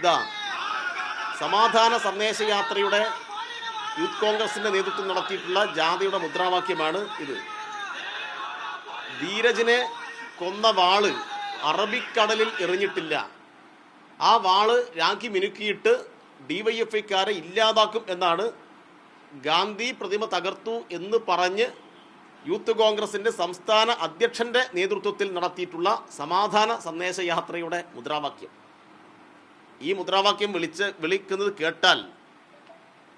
ഇതാ സമാധാന സന്ദേശയാത്രയുടെ യൂത്ത് കോൺഗ്രസിന്റെ നേതൃത്വം നടത്തിയിട്ടുള്ള ജാഥയുടെ മുദ്രാവാക്യമാണ് ഇത്. ധീരജിനെ കൊന്ന വാള് അറബിക്കടലിൽ എറിഞ്ഞിട്ടില്ല, ആ വാള് രാഖി മിനുക്കിയിട്ട് ഡിവൈഎഫ്ഐക്കാരെ ഇല്ലാതാക്കും എന്നാണ് ഗാന്ധി പ്രതിമ തകർത്തു എന്ന് പറഞ്ഞ് യൂത്ത് കോൺഗ്രസിന്റെ സംസ്ഥാന അധ്യക്ഷന്റെ നേതൃത്വത്തിൽ നടത്തിയിട്ടുള്ള സമാധാന സന്ദേശയാത്രയുടെ മുദ്രാവാക്യം. ഈ മുദ്രാവാക്യം വിളിക്കുന്നത് കേട്ടാൽ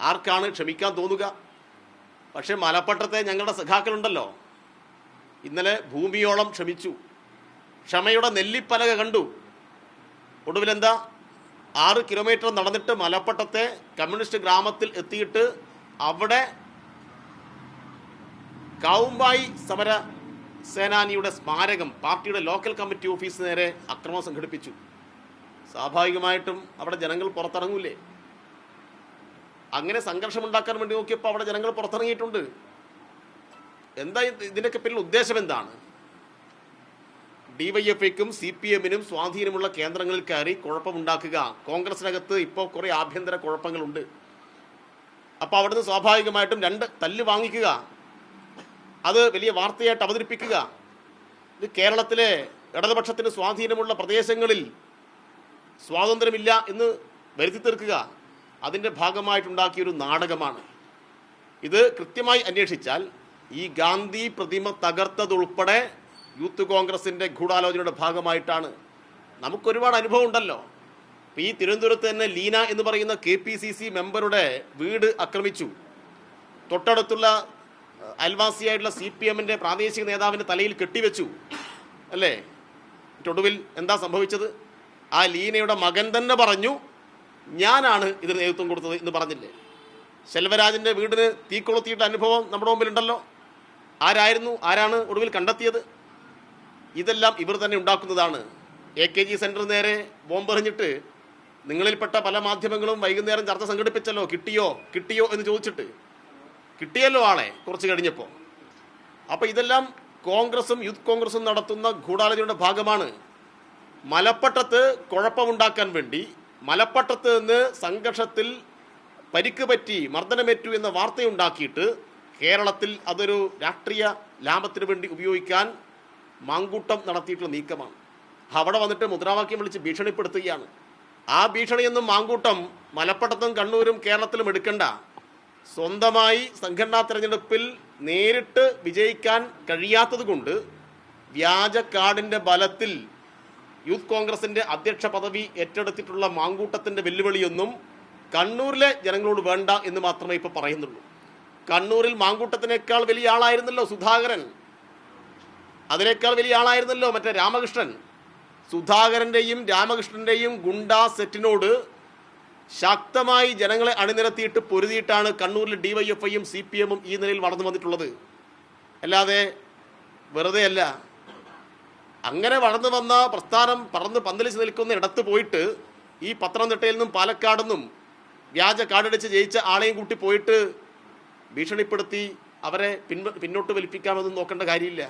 ആർക്കാണ് ക്ഷമിക്കാൻ തോന്നുക? പക്ഷെ മലപ്പട്ടത്തെ ഞങ്ങളുടെ സഖാക്കളുണ്ടല്ലോ, ഇന്നലെ ഭൂമിയോളം ക്ഷമിച്ചു, ക്ഷമയുടെ നെല്ലിപ്പലക കണ്ടു. ഒടുവിലെന്താ, 6 കിലോമീറ്റർ നടന്നിട്ട് മലപ്പട്ടത്തെ കമ്മ്യൂണിസ്റ്റ് ഗ്രാമത്തിൽ എത്തിയിട്ട് അവിടെ കാവുമ്പായി സമര സേനാനിയുടെ സ്മാരകം, പാർട്ടിയുടെ ലോക്കൽ കമ്മിറ്റി ഓഫീസ് നേരെ അക്രമം സംഘടിപ്പിച്ചു. സ്വാഭാവികമായിട്ടും അവിടെ ജനങ്ങൾ പുറത്തിറങ്ങൂലേ? അങ്ങനെ സംഘർഷമുണ്ടാക്കാൻ വേണ്ടി നോക്കിയപ്പോൾ അവിടെ ജനങ്ങൾ പുറത്തിറങ്ങിയിട്ടുണ്ട്. എന്താ ഇതിൻ്റെയൊക്കെ പിന്നിൽ ഉദ്ദേശം എന്താണ്? ഡിവൈഎഫ്ഐക്കും CPM-നും സ്വാധീനമുള്ള കേന്ദ്രങ്ങളിൽ കയറി കുഴപ്പമുണ്ടാക്കുക. കോൺഗ്രസിനകത്ത് ഇപ്പോൾ കുറേ ആഭ്യന്തര കുഴപ്പങ്ങളുണ്ട്. അപ്പോൾ അവിടുന്ന് സ്വാഭാവികമായിട്ടും 2 തല്ല് വാങ്ങിക്കുക, അത് വലിയ വാർത്തയായിട്ട് അവതരിപ്പിക്കുക. ഇത് കേരളത്തിലെ ഇടതുപക്ഷത്തിന് സ്വാധീനമുള്ള പ്രദേശങ്ങളിൽ സ്വാതന്ത്ര്യമില്ല എന്ന് വരുത്തി തീർക്കുക. അതിൻ്റെ ഭാഗമായിട്ടുണ്ടാക്കിയൊരു നാടകമാണ് ഇത്. കൃത്യമായി അന്വേഷിച്ചാൽ ഈ ഗാന്ധി പ്രതിമ തകർത്തതുൾപ്പെടെ യൂത്ത് കോൺഗ്രസിൻ്റെ ഗൂഢാലോചനയുടെ ഭാഗമായിട്ടാണ്. നമുക്കൊരുപാട് അനുഭവം ഉണ്ടല്ലോ. ഈ തിരുവനന്തപുരത്ത് തന്നെ ലീന എന്ന് പറയുന്ന KPCC മെമ്പറുടെ വീട് ആക്രമിച്ചു. തൊട്ടടുത്തുള്ള അയൽവാസിയായിട്ടുള്ള CPM-ന്റെ പ്രാദേശിക നേതാവിൻ്റെ തലയിൽ കെട്ടിവെച്ചു അല്ലേ? ഒടുവിൽ എന്താ സംഭവിച്ചത്? ആ ലീനയുടെ മകൻ തന്നെ പറഞ്ഞു, ഞാനാണ് ഇതിന് നേതൃത്വം കൊടുത്തത് എന്ന് പറഞ്ഞില്ലേ? ശെൽവരാജിൻ്റെ വീടിന് തീ കൊളുത്തിയിട്ട് അനുഭവം നമ്മുടെ മുമ്പിലുണ്ടല്ലോ. ആരാണ് ഒടുവിൽ കണ്ടെത്തിയത്? ഇതെല്ലാം ഇവർ തന്നെ ഉണ്ടാക്കുന്നതാണ്. AKG സെൻറ്റർ നേരെ ബോംബെറിഞ്ഞിട്ട് നിങ്ങളിൽപ്പെട്ട പല മാധ്യമങ്ങളും വൈകുന്നേരം ചർച്ച സംഘടിപ്പിച്ചല്ലോ. കിട്ടിയോ എന്ന് ചോദിച്ചിട്ട് കിട്ടിയല്ലോ ആളെ കുറച്ച് കഴിഞ്ഞപ്പോൾ. അപ്പോൾ ഇതെല്ലാം കോൺഗ്രസും യൂത്ത് കോൺഗ്രസും നടത്തുന്ന ഗൂഢാലോചനയുടെ ഭാഗമാണ്. മലപ്പട്ടത്ത് കുഴപ്പമുണ്ടാക്കാൻ വേണ്ടി, മലപ്പട്ടത്ത് നിന്ന് സംഘർഷത്തിൽ പരിക്ക് പറ്റി മർദ്ദനമേറ്റു എന്ന വാർത്തയുണ്ടാക്കിയിട്ട് കേരളത്തിൽ അതൊരു രാഷ്ട്രീയ ലാഭത്തിന് വേണ്ടി ഉപയോഗിക്കാൻ മാങ്കൂട്ടം നടത്തിയിട്ടുള്ള നീക്കമാണ്. അവിടെ വന്നിട്ട് മുദ്രാവാക്യം വിളിച്ച് ഭീഷണിപ്പെടുത്തുകയാണ്. ആ ഭീഷണിയൊന്നും മാങ്കൂട്ടം മലപ്പട്ടത്തും കണ്ണൂരും കേരളത്തിലും എടുക്കണ്ട. സ്വന്തമായി സംഘടനാ തെരഞ്ഞെടുപ്പിൽ നേരിട്ട് വിജയിക്കാൻ കഴിയാത്തത് കൊണ്ട് വ്യാജ കാർഡിൻ്റെ ബലത്തിൽ യൂത്ത് കോൺഗ്രസിൻ്റെ അധ്യക്ഷ പദവി ഏറ്റെടുത്തിട്ടുള്ള മാങ്കൂട്ടത്തിൻ്റെ വെല്ലുവിളിയൊന്നും കണ്ണൂരിലെ ജനങ്ങളോട് വേണ്ട എന്ന് മാത്രമേ ഇപ്പോൾ പറയുന്നുള്ളൂ. കണ്ണൂരിൽ മാങ്കൂട്ടത്തിനേക്കാൾ വലിയ ആളായിരുന്നല്ലോ സുധാകരൻ, അതിനേക്കാൾ വലിയ ആളായിരുന്നല്ലോ മറ്റേ രാമകൃഷ്ണൻ. സുധാകരൻ്റെയും രാമകൃഷ്ണൻ്റെയും ഗുണ്ടാ സെറ്റിനോട് ശക്തമായി ജനങ്ങളെ അണിനിരത്തിയിട്ട് പൊരുതിയിട്ടാണ് കണ്ണൂരിലെ ഡിവൈഎഫ്ഐയും CPM-ഉം ഈ നിലയിൽ വളർന്നു വന്നിട്ടുള്ളത്. അല്ലാതെ വെറുതെ അല്ല. അങ്ങനെ വളർന്നു വന്ന പ്രസ്ഥാനം പറന്ന് പന്തലിച്ച് നിൽക്കുന്ന ഇടത്ത് പോയിട്ട് ഈ പത്തനംതിട്ടയിൽ നിന്നും പാലക്കാടെന്നും വ്യാജ കാർഡടിച്ച് ജയിച്ച ആളെയും കൂട്ടി പോയിട്ട് ഭീഷണിപ്പെടുത്തി അവരെ പിന്നോട്ട് വലിപ്പിക്കാമെന്നും നോക്കേണ്ട കാര്യമില്ല.